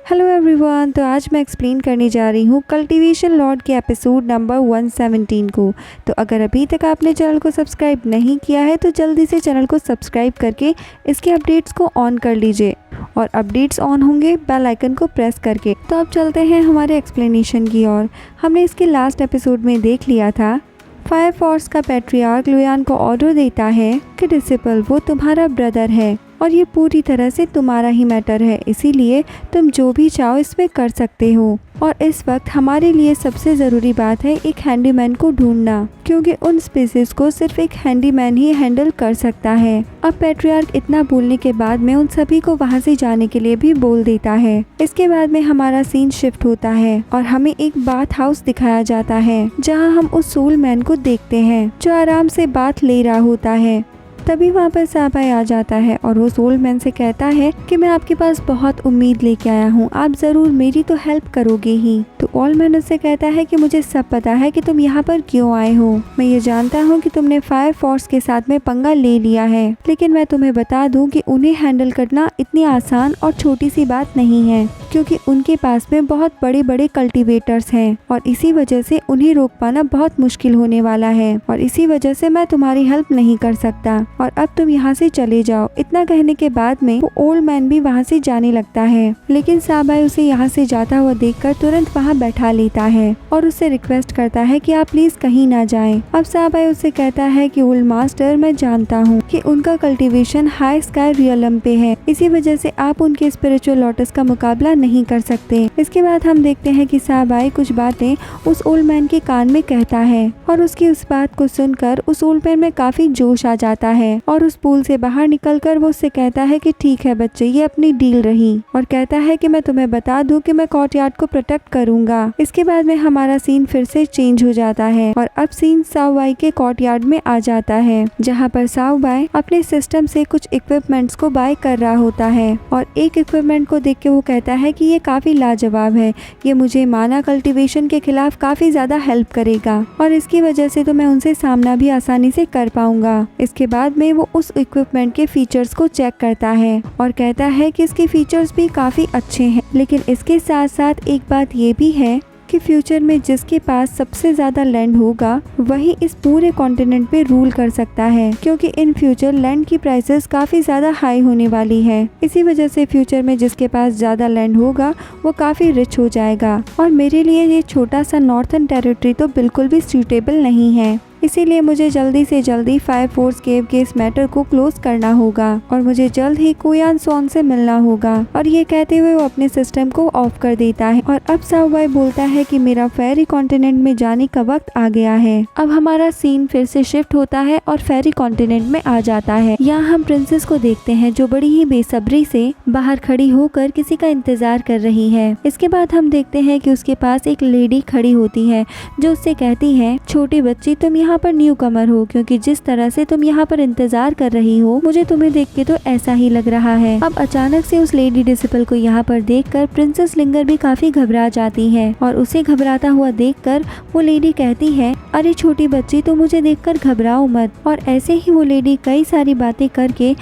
Hello everyone. तो आज मैं एक्सप्लेन करने जा रही हूँ कल्टीवेशन लॉर्ड के एपिसोड नंबर 117 को। तो अगर अभी तक आपने चैनल को सब्सक्राइब नहीं किया है तो जल्दी से चैनल को सब्सक्राइब करके इसके अपडेट्स को ऑन कर लीजिए और अपडेट्स ऑन होंगे बेल आइकन को प्रेस करके। तो अब चलते हैं हमारे एक्सप्लेनेशन की ओर। हमने इसके लास्ट एपिसोड में देख लिया था फायर फोर्स का पैट्रियार्क लुयान को ऑर्डर देता है कि डिसिपल वो तुम्हारा ब्रदर है और ये पूरी तरह से तुम्हारा ही मैटर है, इसीलिए तुम जो भी चाहो इसमें कर सकते हो। और इस वक्त हमारे लिए सबसे ज़रूरी बात है एक हैंडीमैन को ढूंढना, क्योंकि उन स्पीसीज को सिर्फ एक हैंडीमैन ही हैंडल कर सकता है। अब पैट्रियार्क इतना बोलने के बाद में उन सभी को वहाँ से जाने के लिए भी बोल देता है। इसके बाद में हमारा सीन शिफ्ट होता है और हमें एक बाथ हाउस दिखाया जाता है जहाँ हम उस सोल मैन को देखते हैं जो आराम से बाथ ले रहा होता है। तभी वहाँ पर साबाई आ जाता है और वो सोल मैन से कहता है कि मैं आपके पास बहुत उम्मीद लेके आया हूँ, आप ज़रूर मेरी तो हेल्प करोगे ही। तो ओल्ड मैन उससे कहता है कि मुझे सब पता है कि तुम यहाँ पर क्यों आए हो। मैं ये जानता हूँ कि तुमने फायर फोर्स के साथ में पंगा ले लिया है, लेकिन मैं तुम्हें बता दूँ कि उन्हें हैंडल करना इतनी आसान और छोटी सी बात नहीं है, क्योंकि उनके पास में बहुत बड़े बड़े कल्टीवेटर्स हैं और इसी वजह से उन्हें रोक पाना बहुत मुश्किल होने वाला है और इसी वजह से मैं तुम्हारी हेल्प नहीं कर सकता और अब तुम यहाँ से चले जाओ। इतना कहने के बाद में वो ओल्ड मैन भी वहाँ से जाने लगता है, लेकिन साबाई उसे यहाँ से जाता हुआ देखकर तुरंत वहाँ बैठा लेता है और उससे रिक्वेस्ट करता है कि आप प्लीज कहीं ना जाएं। अब साबाई उससे कहता है कि ओल्ड मास्टर, मैं जानता हूँ कि उनका कल्टीवेशन हाई स्काई रियलम पे है, इसी वजह से आप उनके स्पिरिचुअल लोटस का मुकाबला नहीं कर सकते। इसके बाद हम देखते हैं कि साबाई कुछ बातें उस ओल्ड मैन के कान में कहता है और उसकी उस बात को सुनकर उस ओल्ड मैन में काफी जोश आ जाता है और उस पूल से बाहर निकलकर वो उससे कहता है कि ठीक है बच्चे, ये अपनी डील रही, और कहता है कि मैं तुम्हें बता दूं कि मैं कोर्टयार्ड को प्रोटेक्ट करूंगा। इसके बाद में हमारा सीन फिर से चेंज हो जाता है और अब सीन साओबाई के कोर्टयार्ड में आ जाता है, जहां पर साओबाई अपने सिस्टम से कुछ इक्विपमेंट्स को बाय कर रहा होता है और एक इक्विपमेंट को देख के वो कहता है कि ये काफी लाजवाब है, ये मुझे माना कल्टीवेशन के खिलाफ काफी ज्यादा हेल्प करेगा और इसकी वजह से तो मैं उनसे सामना भी आसानी से कर पाऊंगा। इसके बाद में वो उस इक्विपमेंट के फीचर्स को चेक करता है और कहता है कि इसके फीचर्स भी काफी अच्छे हैं, लेकिन इसके साथ साथ एक बात ये भी है कि फ्यूचर में जिसके पास सबसे ज्यादा लैंड होगा वही इस पूरे कॉन्टिनेंट पे रूल कर सकता है, क्योंकि इन फ्यूचर लैंड की प्राइसेस काफी ज्यादा हाई होने वाली है। इसी वजह से फ्यूचर में जिसके पास ज्यादा लैंड होगा वो काफी रिच हो जाएगा और मेरे लिए ये छोटा सा नॉर्थर्न टेरिटरी तो बिल्कुल भी सूटेबल नहीं है, इसीलिए मुझे जल्दी से जल्दी फायर फोर्स केव के इस मैटर को क्लोज करना होगा और मुझे जल्द ही कुयान सोंग से मिलना होगा। और ये कहते हुए वो अपने सिस्टम को ऑफ कर देता है और अब साओबाई बोलता है कि मेरा फेरी कॉन्टिनेंट में जाने का वक्त आ गया है। अब हमारा सीन फिर से शिफ्ट होता है और फेरी कॉन्टिनेंट में आ जाता है। यहाँ हम प्रिंसेस को देखते हैं जो बड़ी ही बेसब्री से बाहर खड़ी होकर किसी का इंतजार कर रही है। इसके बाद हम देखते हैं कि उसके पास एक लेडी खड़ी होती है जो उससे कहती है, छोटी बच्ची तुम यहाँ पर न्यू कमर हो, क्योंकि जिस तरह से तुम यहाँ पर इंतजार कर रही हो मुझे तुम्हें देख के तो ऐसा ही लग रहा है। अब अचानक से उस लेडी डिसिपल को यहाँ पर देखकर प्रिंसेस लिंगर भी काफी घबरा जाती है और उसे घबराता हुआ देखकर वो लेडी कहती है, अरे छोटी बच्ची तुम मुझे देखकर घबराओ मत। और ऐसे ही वो लेडी कई सारी बातें करके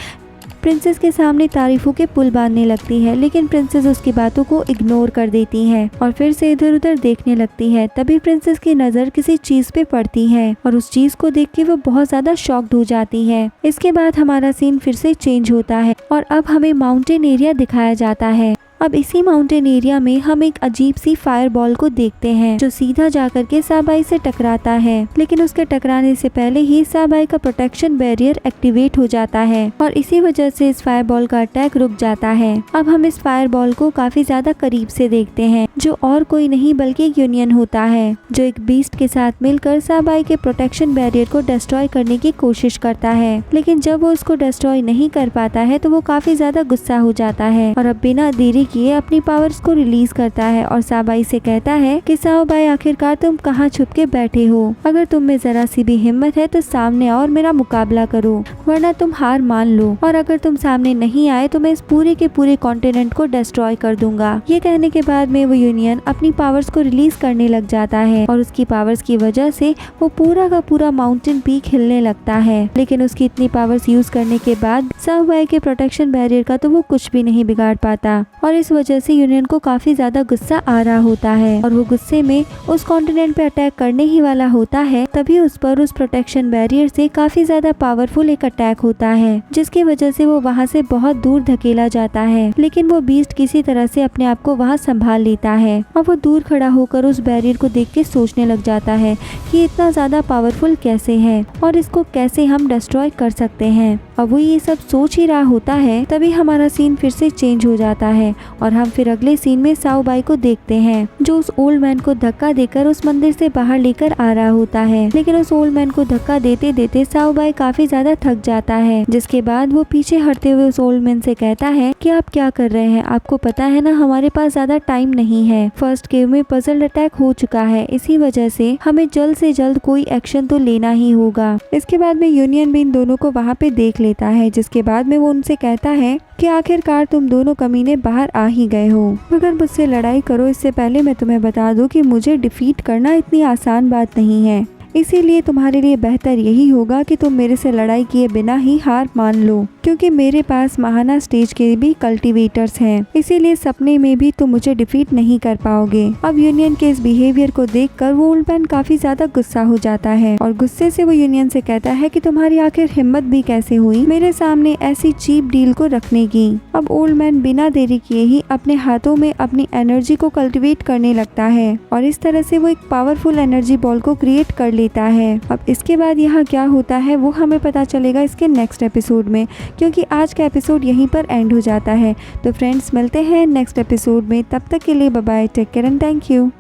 प्रिंसेस के सामने तारीफों के पुल बांधने लगती है, लेकिन प्रिंसेस उसकी बातों को इग्नोर कर देती है और फिर से इधर उधर देखने लगती है। तभी प्रिंसेस की नज़र किसी चीज पे पड़ती है और उस चीज को देख के वो बहुत ज्यादा शॉक्ड हो जाती है। इसके बाद हमारा सीन फिर से चेंज होता है और अब हमें माउंटेन एरिया दिखाया जाता है। अब इसी माउंटेन एरिया में हम एक अजीब सी फायर बॉल को देखते हैं जो सीधा जाकर के साबाई से टकराता है, लेकिन उसके टकराने से पहले ही साबाई का प्रोटेक्शन बैरियर एक्टिवेट हो जाता है और इसी वजह से इस फायर बॉल का अटैक रुक जाता है। अब हम इस फायर बॉल को काफी ज्यादा करीब से देखते हैं, जो और कोई नहीं बल्कि एक यूनियन होता है जो एक बीस्ट के साथ मिलकर साबाई के प्रोटेक्शन बैरियर को डिस्ट्रॉय करने की कोशिश करता है, लेकिन जब वो उसको डिस्ट्रॉय नहीं कर पाता है तो वो काफी ज्यादा गुस्सा हो जाता है और अब बिना देरी किए अपनी पावर्स को रिलीज करता है और साबाई से कहता है कि साओबाई आखिरकार तुम कहाँ छुप के बैठे हो, अगर तुम में जरा सी भी हिम्मत है तो सामने आओ और मेरा मुकाबला करो, वरना तुम हार मान लो, और अगर तुम सामने नहीं आए तो मैं इस पूरे के पूरे कॉन्टिनेंट को डिस्ट्रॉय कर दूंगा। ये कहने के बाद में वो यूनियन अपनी पावर्स को रिलीज करने लग जाता है और उसकी पावर्स की वजह से वो पूरा का पूरा माउंटेन पीक हिलने लगता है, लेकिन उसकी इतनी पावर्स यूज करने के बाद साओबाई के प्रोटेक्शन बैरियर का तो वो कुछ भी नहीं बिगाड़ पाता और इस वजह से यूनियन को काफी ज्यादा गुस्सा आ रहा होता है और वो गुस्से में उस कॉन्टिनेंट पे अटैक करने ही वाला होता है। तभी उस पर उस प्रोटेक्शन बैरियर से काफी ज्यादा पावरफुल एक अटैक होता है, जिसकी वजह से वो वहाँ से बहुत दूर धकेला जाता है। लेकिन वो बीस्ट किसी तरह से अपने आप को वहाँ संभाल लेता है और वो दूर खड़ा होकर उस बैरियर को देख के सोचने लग जाता है कि इतना ज्यादा पावरफुल कैसे है और इसको कैसे हम डिस्ट्रॉय कर सकते हैं। अब वो ये सब सोच ही रहा होता है, तभी हमारा सीन फिर से चेंज हो जाता है और हम फिर अगले सीन में साओ बाई को देखते हैं, जो उस ओल्ड मैन को धक्का देकर उस मंदिर से बाहर लेकर आ रहा होता है। लेकिन उस ओल्ड मैन को धक्का देते देते साओ बाई काफी ज्यादा थक जाता है, जिसके बाद वो पीछे हटते हुए उस ओल्ड मैन से कहता है कि आप क्या कर रहे हैं, आपको पता है ना हमारे पास ज्यादा टाइम नहीं है। फर्स्ट केव में पजल अटैक हो चुका है, इसी वजह से हमें जल्द से जल्द कोई एक्शन तो लेना ही होगा। इसके बाद में यूनियन भी इन दोनों को वहाँ पे देख लेता है, जिसके बाद में वो उनसे कहता है कि आखिरकार तुम दोनों कमीने बाहर आ ही गए हो, मगर मुझसे लड़ाई करो इससे पहले मैं तुम्हें बता दूं कि मुझे डिफीट करना इतनी आसान बात नहीं है। इसीलिए तुम्हारे लिए बेहतर यही होगा कि तुम मेरे से लड़ाई किए बिना ही हार मान लो, क्योंकि मेरे पास महाना स्टेज के भी कल्टीवेटर्स हैं। इसीलिए सपने में भी तुम मुझे डिफीट नहीं कर पाओगे। अब यूनियन के इस बिहेवियर को देखकर वो ओल्ड मैन काफी ज्यादा गुस्सा हो जाता है और गुस्से से वो यूनियन से कहता है कि तुम्हारी आखिर हिम्मत भी कैसे हुई मेरे सामने ऐसी चीप डील को रखने की। अब ओल्ड मैन बिना देरी किए ही अपने हाथों में अपनी एनर्जी को कल्टीवेट करने लगता है और इस तरह से वो एक पावरफुल एनर्जी बॉल को क्रिएट कर लेता है। अब इसके बाद यहाँ क्या होता है वो हमें पता चलेगा इसके नेक्स्ट एपिसोड में, क्योंकि आज का एपिसोड यहीं पर एंड हो जाता है। तो फ्रेंड्स मिलते हैं नेक्स्ट एपिसोड में, तब तक के लिए bye bye, take care and thank you.